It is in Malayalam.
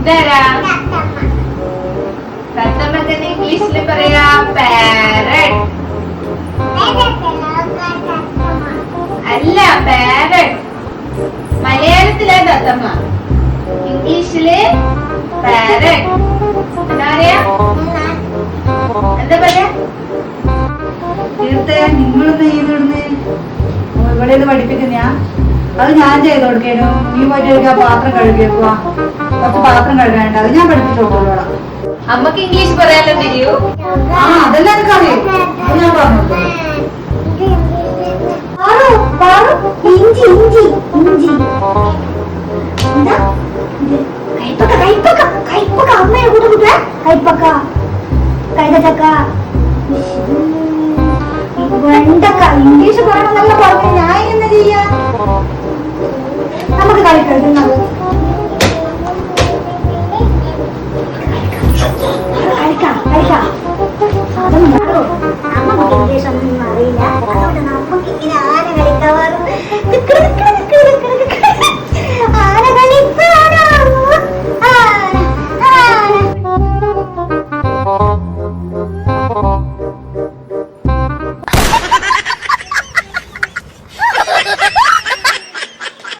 ഇതാരാ? തത്തമ്മക്ക് ഇംഗ്ലീഷിൽ പറയാ പാരറ്റ്. അല്ല, പാരറ്റ്. മലയാളത്തിലാ തത്തമ്മ, ഇംഗ്ലീഷില് പാരറ്റ്. എന്താ പറയാ? എന്താ പറയാ? തീർത്ത നിങ്ങളൊന്ന് ചെയ്യുന്നോടുന്ന് ഇവിടെ നിന്ന് പഠിപ്പിക്കുന്ന അത് ഞാൻ ചെയ്ത് കൊടുക്കേനു. നീ പോയിട്ട് എടുക്കുക, പാത്രം കഴുകിയേക്കുക, കുറച്ച് പാത്രം കഴുകാനുണ്ട്, അത് ഞാൻ പഠിപ്പിച്ചു കൊടുത്തോളാം. അമ്മക്ക് ഇംഗ്ലീഷ് പറയാലോ തിരിയൂ? ആ അതെല്ലാം എനിക്കറിയാം, അത് ഞാൻ പറഞ്ഞു. ഇഞ്ചി ഇഞ്ചി ഇഞ്ചി എന്താ കൈപ്പക്ക കൈപ്പക്ക കൈപ്പക്ക അമ്മയെ കൂട്ടുകൂട്ട കൈപ്പക്ക കൈതച്ചക്ക വെണ്ടക്ക. ഇംഗ്ലീഷ് പറയണമെന്നല്ല പറഞ്ഞു, ഞാൻ എന്താ ചെയ്യാ? നമുക്ക് കളിക്കുന്നത് കളിക്കാം കളിക്കാം. അതൊന്നും മാറോ, നമുക്ക് ഇംഗ്ലീഷ് ഒന്നും അറിയില്ല, അതുകൊണ്ട് നമുക്ക് ഇങ്ങനെ ആന കളിക്കാവാറും. ആന കളിപ്പാണോ? ആന ആന